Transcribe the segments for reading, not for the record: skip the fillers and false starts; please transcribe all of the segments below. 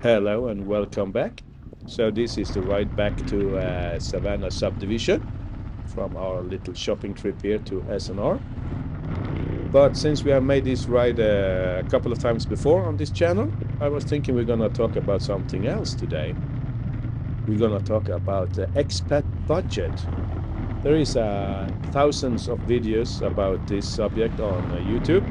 Hello and welcome back. So this is the ride back to Savannah Subdivision from our little shopping trip here to SNR. But since we have made this ride a couple of times before on this channel, I was thinking we're gonna talk about something else today. We're gonna talk about the expat budget. There is thousands of videos about this subject on YouTube,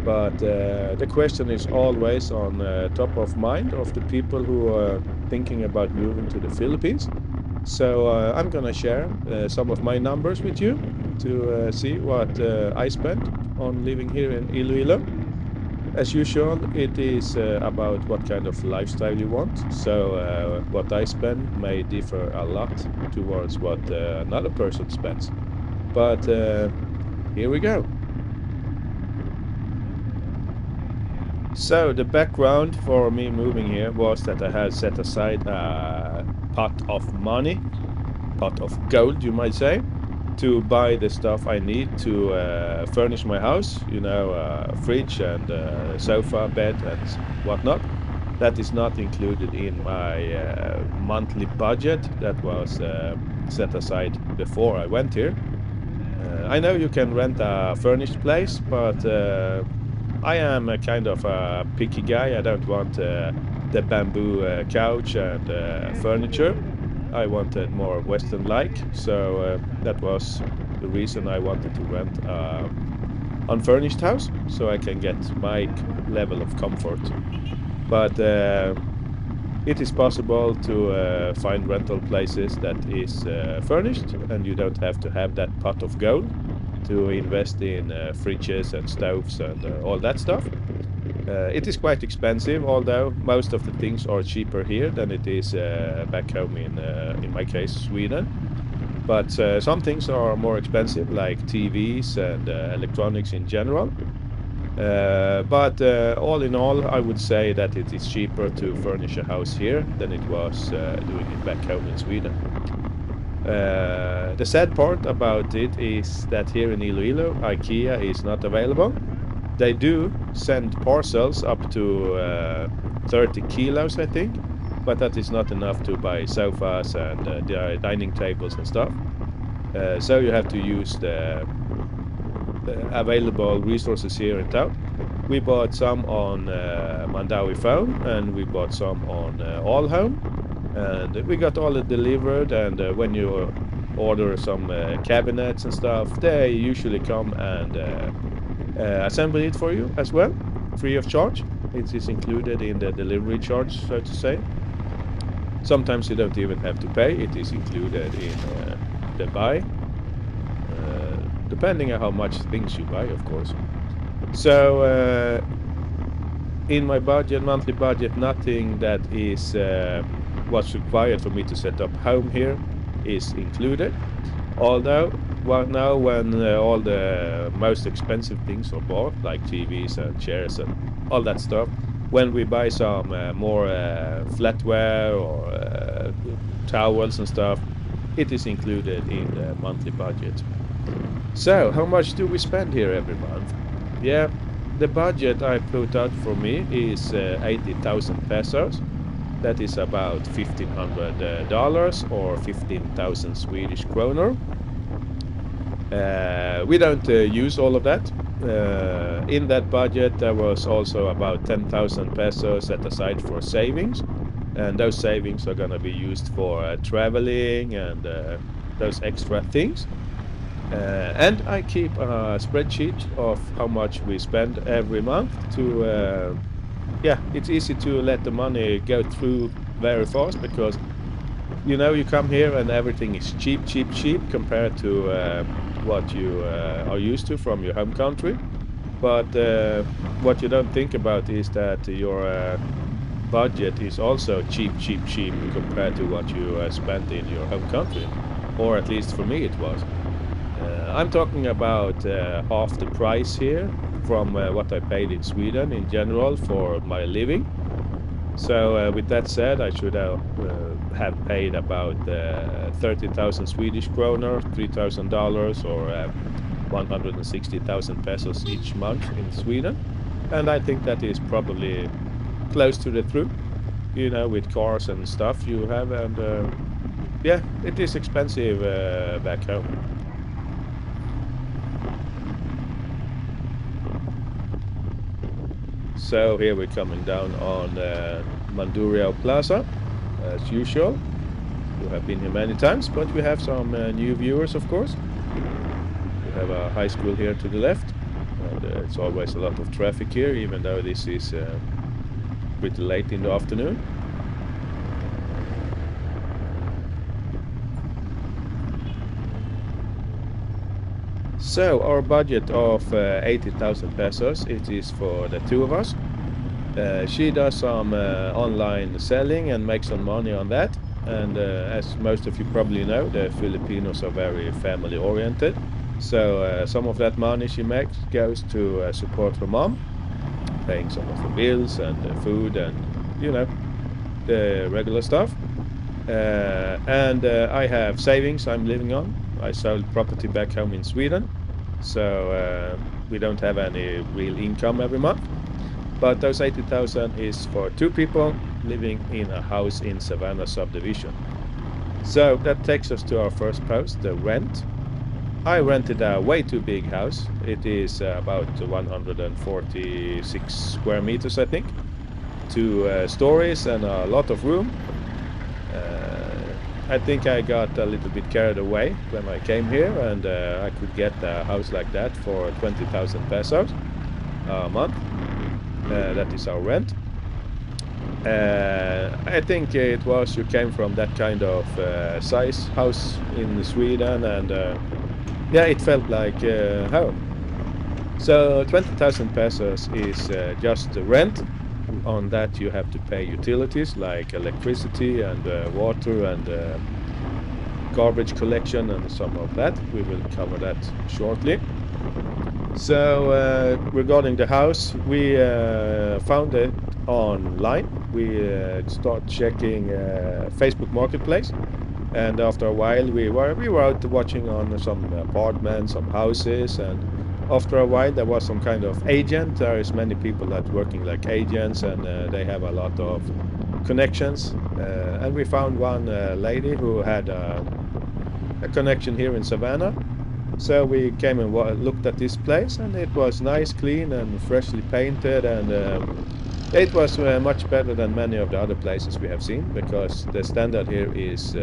but the question is always on top of mind of the people who are thinking about moving to the Philippines. So I'm gonna share some of my numbers with you to see what I spent on living here in Iloilo. As usual, it is about what kind of lifestyle you want. So what I spend may differ a lot towards what another person spends. But here we go. So the background for me moving here was that I had set aside a pot of money, pot of gold, you might say, to buy the stuff I need to furnish my house. Fridge and sofa, bed, and whatnot. That is not included in my monthly budget that was set aside before I went here. I know you can rent a furnished place, but I am a kind of a picky guy. I don't want the bamboo couch and furniture. I wanted more Western-like, so that was the reason I wanted to rent a unfurnished house, so I can get my level of comfort. But it is possible to find rental places that is furnished, and you don't have to have that pot of gold to invest in fridges and stoves and all that stuff. It is quite expensive, although most of the things are cheaper here than it is back home in my case, Sweden. But some things are more expensive, like TVs and electronics in general. But all in all, I would say that it is cheaper to furnish a house here than it was doing it back home in Sweden. The sad part about it is that here in Iloilo, IKEA is not available. They do send parcels up to 30 kilos, I think, but that is not enough to buy sofas and dining tables and stuff. So you have to use the available resources here in town. We bought some on Mandawi phone, and we bought some on All Home, and we got all it delivered. And when you order some cabinets and stuff, they usually come and assemble it for you as well, free of charge. It is included in the delivery charge, so to say. Sometimes you don't even have to pay. It is included in the buy, depending on how much things you buy, of course. So in my budget, monthly budget, nothing that is what's required for me to set up home here is included. Although, well, now when all the most expensive things are bought, like TVs and chairs and all that stuff, when we buy some more flatware or towels and stuff, it is included in the monthly budget. So, how much do we spend here every month? Yeah, the budget I put out for me is 80,000 pesos. That is about $1,500 or 15,000 Swedish kroner. We don't use all of that. In that budget, there was also about 10,000 pesos set aside for savings, and those savings are going to be used for traveling and those extra things. And I keep a spreadsheet of how much we spend every month to yeah, it's easy to let the money go through very fast, because you come here and everything is cheap compared to what you are used to from your home country. But what you don't think about is that your budget is also cheap compared to what you spent in your home country, or at least for me it was. I'm talking about half the price here from what I paid in Sweden in general for my living. So with that said, I should have paid about 30,000 Swedish kroner, $3,000 or 160,000 pesos each month in Sweden. And I think that is probably close to the truth. you know, with cars and stuff you have, and yeah, it is expensive back home. So here we're coming down on Manduria Plaza, as usual. You have been here many times, but we have some new viewers, of course. We have a high school here to the left, and it's always a lot of traffic here, even though this is pretty late in the afternoon. So our budget of 80,000 pesos, it is for the two of us. She does some online selling and makes some money on that. And as most of you probably know, the Filipinos are very family oriented. So some of that money she makes goes to support her mom, paying some of the bills and food and, you know, the regular stuff. And I have savings I'm living on. I sold property back home in Sweden, so we don't have any real income every month. But those 80,000 is for two people living in a house in Savannah Subdivision. So that takes us to our first post, the rent. I rented a way too big house. It is about 146 square meters, I think. 2 stories and a lot of room. I think I got a little bit carried away when I came here, and I could get a house like that for 20,000 pesos a month. That is our rent. I think it was you came from that kind of size house in Sweden, and yeah, it felt like home. So 20,000 pesos is just the rent. On that you have to pay utilities like electricity and water and garbage collection and some of that. We will cover that shortly. So regarding the house, we found it online. We start checking Facebook Marketplace, and after a while we were out watching on some apartments, some houses, and after a while there was some kind of agent. There is many people that working like agents, and they have a lot of connections. And we found one lady who had a connection here in Savannah. So we came and looked at this place, and it was nice, clean, and freshly painted, and it was much better than many of the other places we have seen, because the standard here is,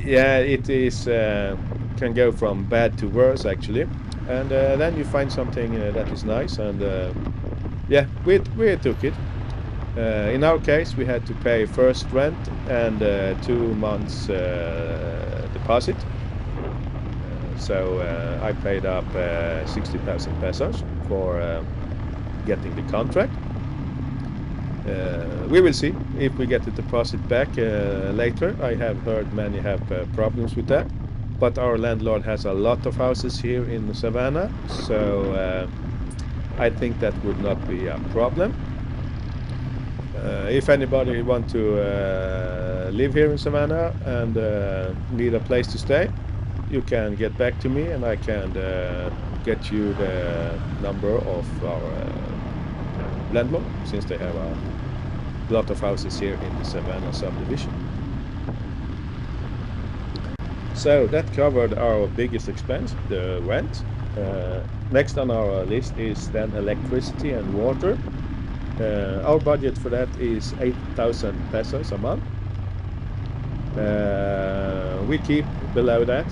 yeah, it is can go from bad to worse actually, and then you find something that is nice, and yeah, we took it. In our case, we had to pay first rent and 2 months deposit. So I paid up 60,000 pesos for getting the contract. We will see if we get the deposit back later. I have heard many have problems with that, but our landlord has a lot of houses here in Savannah, so I think that would not be a problem. If anybody want to live here in Savannah and need a place to stay, you can get back to me, and I can get you the number of our landlord, since they have a lot of houses here in the Savannah Subdivision. So that covered our biggest expense, the rent. Next on our list is then electricity and water. Our budget for that is 8,000 pesos a month. We keep below that.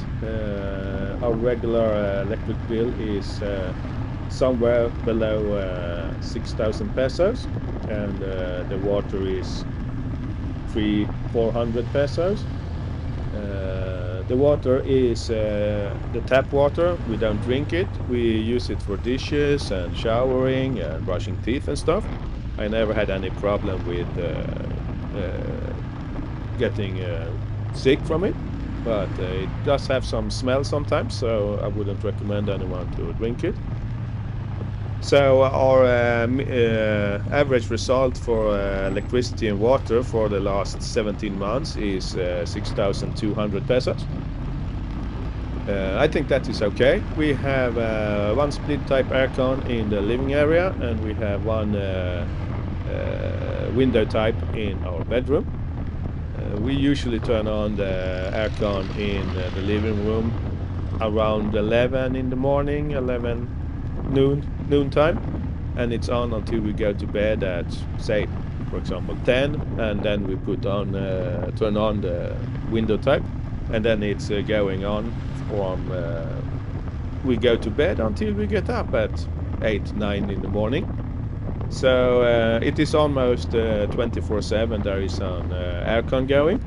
Our regular electric bill is somewhere below 6,000 pesos, and the water is 300-400 pesos. The water is the tap water. We don't drink it. We use it for dishes and showering and brushing teeth and stuff. I never had any problem with getting sick from it, but it does have some smell sometimes, so I wouldn't recommend anyone to drink it. So our average result for electricity and water for the last 17 months is 6,200 pesos. I think that is okay. We have one split type aircon in the living area, and we have window type in our bedroom. We usually turn on the aircon in the living room around 11 in the morning, 11 noon time, and it's on until we go to bed at, say, for example, 10, and then we turn on the window type, and then it's going on from we go to bed until we get up at 8, 9 in the morning. So it is almost 24/7. There is an aircon going.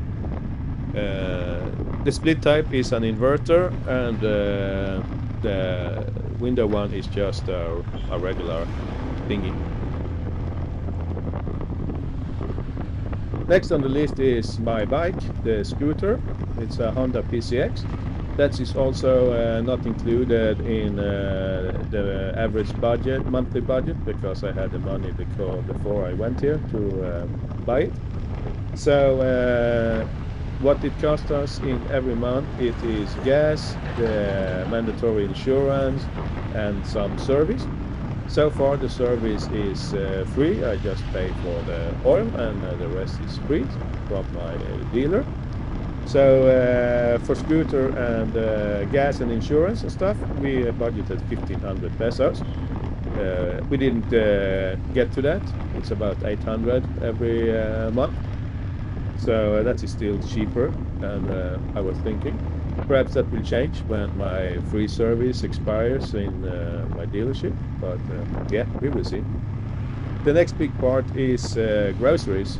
The split type is an inverter, and the window one is just a regular thingy. Next on the list is my bike, the scooter. It's a Honda PCX. That is also not included in the average budget, monthly budget, because I had the money before I went here to buy it. So what it costs us in every month, it is gas, the mandatory insurance, and some service. So far the service is free. I just pay for the oil, and the rest is free from my dealer. So for scooter and gas and insurance and stuff, we budgeted 1,500 pesos. We didn't get to that. It's about 800 every month. So that is still cheaper than I was thinking. Perhaps that will change when my free service expires in my dealership. But yeah, we will see. The next big part is groceries.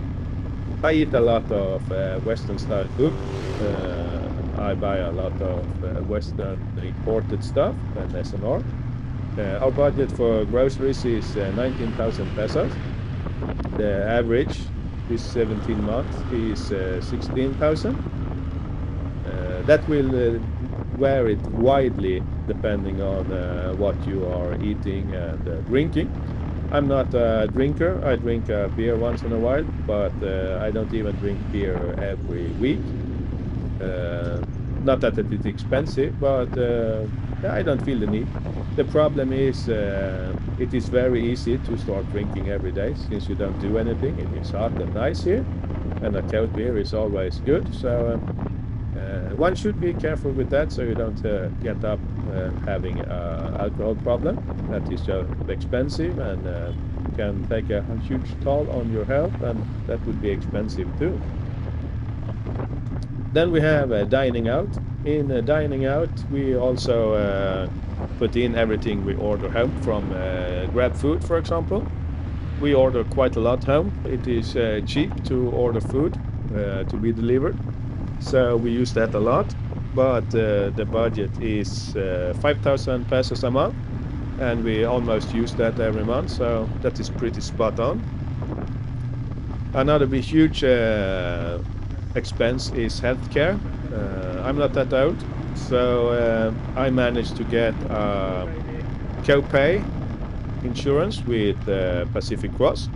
I eat a lot of Western style food. I buy a lot of Western imported stuff and SNR. Our budget for groceries is 19,000 pesos. The average this 17 months is 16,000. That will vary widely depending on what you are eating and drinking. I'm not a drinker. I drink beer once in a while, but I don't even drink beer every week. Not that it is expensive, but I don't feel the need. The problem is it is very easy to start drinking every day since you don't do anything. It is hot and nice here, and a cold beer is always good. So one should be careful with that so you don't get up having an alcohol problem. That is just expensive and can take a huge toll on your health, and that would be expensive too. Then we have dining out. In dining out, we also put in everything we order home from Grab Food, for example. We order quite a lot home. It is cheap to order food to be delivered. So we use that a lot, but the budget is 5,000 pesos a month, and we almost use that every month, so that is pretty spot on. Another big huge expense is healthcare. I'm not that old, so I managed to get co-pay insurance with Pacific Cross.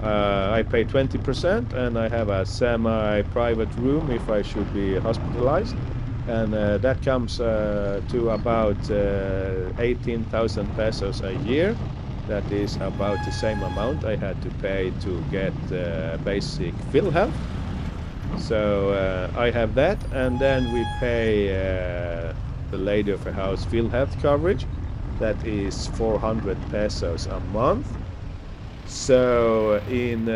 I pay 20%, and I have a semi-private room if I should be hospitalized, and that comes to about 18,000 pesos a year. That is about the same amount I had to pay to get basic PhilHealth. So I have that, and then we pay the lady of the house PhilHealth coverage. That is 400 pesos a month. So in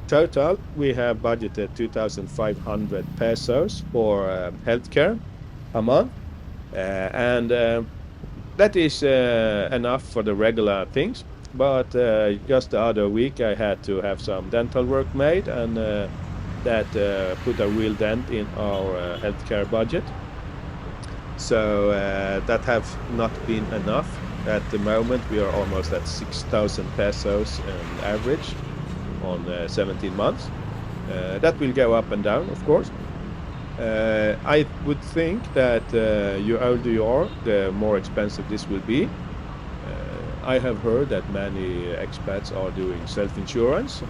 total, we have budgeted 2,500 pesos for healthcare a month, and that is enough for the regular things. But just the other week, I had to have some dental work made, and that put a real dent in our healthcare budget. So that have not been enough. At the moment, we are almost at 6,000 pesos on average on 17 months. That will go up and down, of course. I would think that the older you are, the more expensive this will be. I have heard that many expats are doing self-insurance.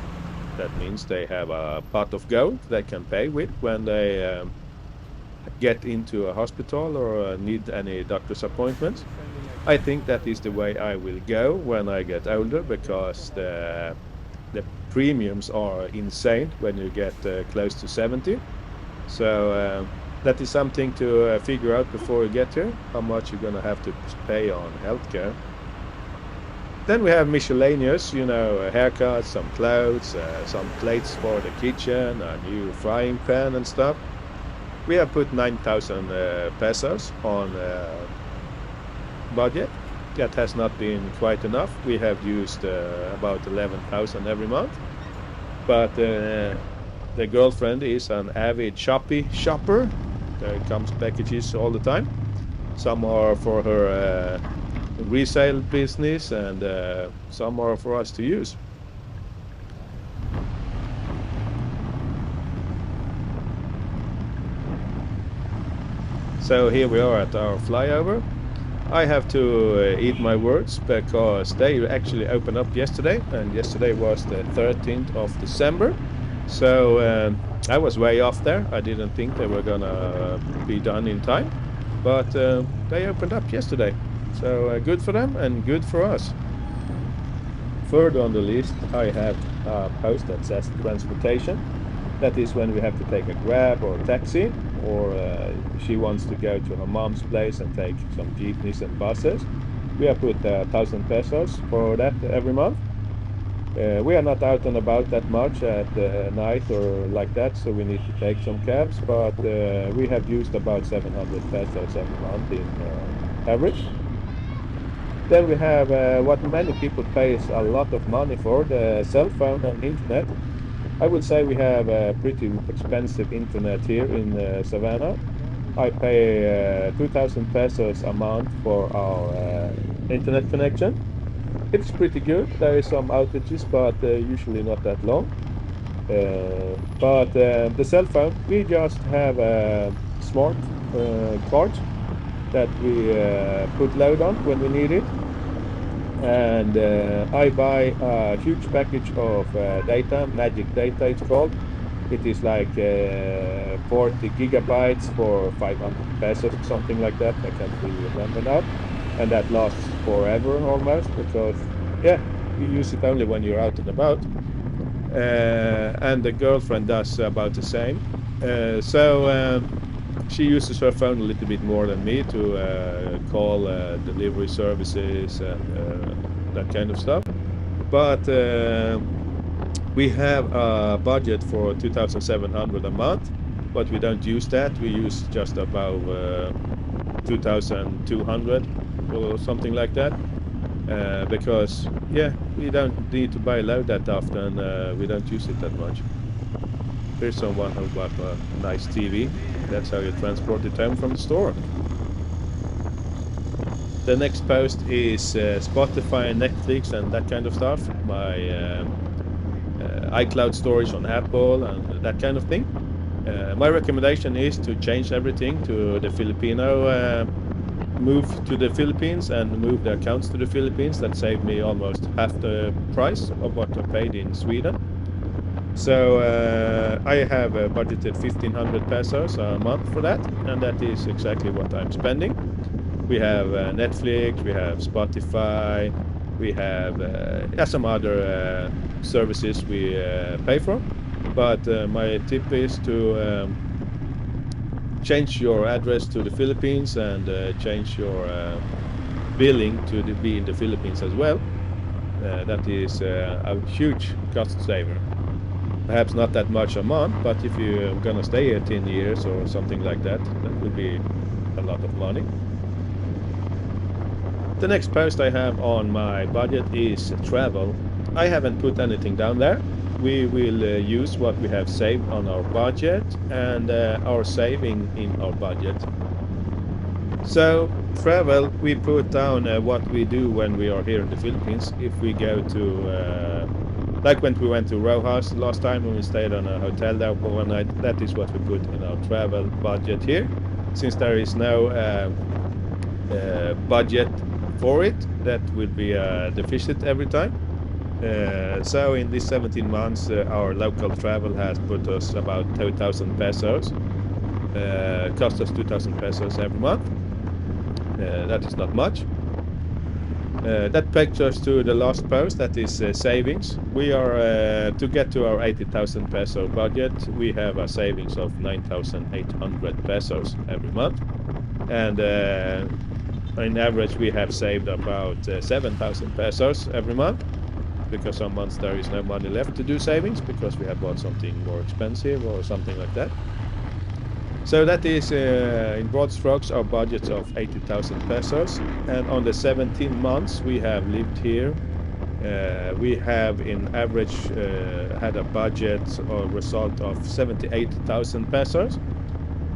That means they have a pot of gold they can pay with when they get into a hospital or need any doctor's appointments. I think that is the way I will go when I get older, because the the premiums are insane when you get close to 70. So that is something to figure out before you get here, how much you're gonna have to pay on healthcare. Then we have miscellaneous, haircuts, some clothes, some plates for the kitchen, a new frying pan and stuff. We have put 9,000 pesos on budget. That has not been quite enough. We have used about 11,000 every month. But the girlfriend is an avid shopper. There comes packages all the time. Some are for her resale business, and some are for us to use. So here we are at our flyover. I have to eat my words because they actually opened up yesterday, and yesterday was the 13th of December. So I was way off there. I didn't think they were gonna be done in time, but they opened up yesterday. So good for them and good for us. Third on the list, I have a post that says transportation. That is when we have to take a Grab or a taxi, or she wants to go to her mom's place and take some jeepneys and buses. We have put 1,000 pesos for that every month. We are not out and about that much at night or like that, so we need to take some cabs, but we have used about 700 pesos every month in average. Then we have what many people pay a lot of money for, the cell phone and internet. I would say we have a pretty expensive internet here in Savannah. I pay 2,000 pesos a month for our internet connection. It's pretty good. There is some outages, but usually not that long. But the cell phone, we just have a smart card that we put load on when we need it. And I buy a huge package of data, magic data it's called. It is like 40 gigabytes for 500 pesos, something like that. I can't really remember now. And that lasts forever almost, because yeah, you use it only when you're out and about. And the girlfriend does about the same. So she uses her phone a little bit more than me to call delivery services and that kind of stuff. But we have a budget for 2,700 a month, but we don't use that. We use just about 2,200 or something like that. Because yeah, we don't need to buy load that often. We don't use it that much. Here's someone who bought a nice TV. That's how you transport it home from the store. The next post is Spotify and Netflix and that kind of stuff. My iCloud storage on Apple and that kind of thing. My recommendation is to change everything to the Filipino, move to the Philippines and move the accounts to the Philippines. That saved me almost half the price of what I paid in Sweden. So I have budgeted 1,500 pesos a month for that, and that is exactly what I'm spending. We have Netflix, we have Spotify, we have some other services we pay for. But my tip is to change your address to the Philippines and change your billing to be in the Philippines as well. That is a huge cost saver. Perhaps not that much a month, but if you're gonna stay here 10 years or something like that, that would be a lot of money. The next post I have on my budget is travel. I haven't put anything down there. We will use what we have saved on our budget and our saving in our budget. So travel, we put down what we do when we are here in the Philippines. If we go to like when we went to row house last time when we stayed on a hotel there for one night, that is what we put in our travel budget here. Since there is no budget for it, that will be a deficit every time. So in these 17 months, our local travel has put us about 2,000 pesos. Cost us 2,000 pesos every month. That is not much. That takes us to the last post, that is savings. We are to get to our 80,000 peso budget. We have a savings of 9,800 pesos every month, and on average we have saved about 7,000 pesos every month, because some months there is no money left to do savings because we have bought something more expensive or something like that. So that is, in broad strokes, our budget of 80,000 pesos. And on the 17 months we have lived here, we have in average had a budget or result of 78,000 pesos.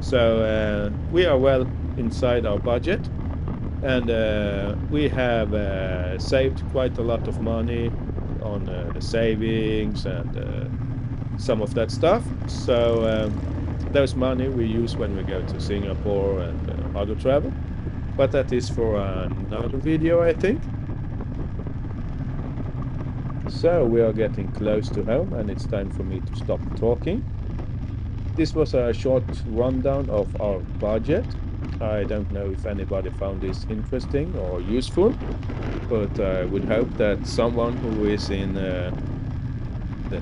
So we are well inside our budget, and we have saved quite a lot of money on the savings and some of that stuff. So those money we use when we go to Singapore and other travel. But that is for another video, I think. So we are getting close to home, and it's time for me to stop talking. This was a short rundown of our budget. I don't know if anybody found this interesting or useful, but I would hope that someone who is in the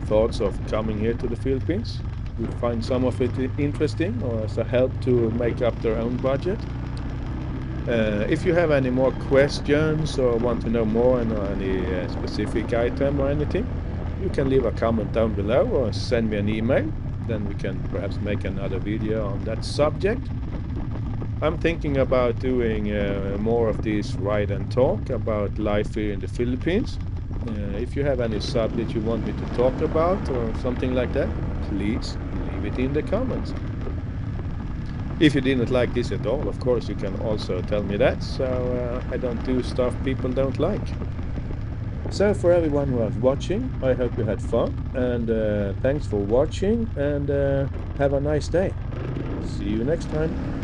thoughts of coming here to the Philippines would find some of it interesting, or as a help to make up their own budget. If you have any more questions or want to know more on any specific item or anything, you can leave a comment down below or send me an email. Then we can perhaps make another video on that subject. I'm thinking about doing more of this ride and talk about life here in the Philippines. If you have any subject you want me to talk about or something like that, please leave it in the comments. If you didn't like this at all, of course, you can also tell me that, so I don't do stuff people don't like. So for everyone who was watching, I hope you had fun, and thanks for watching, and have a nice day. See you next time.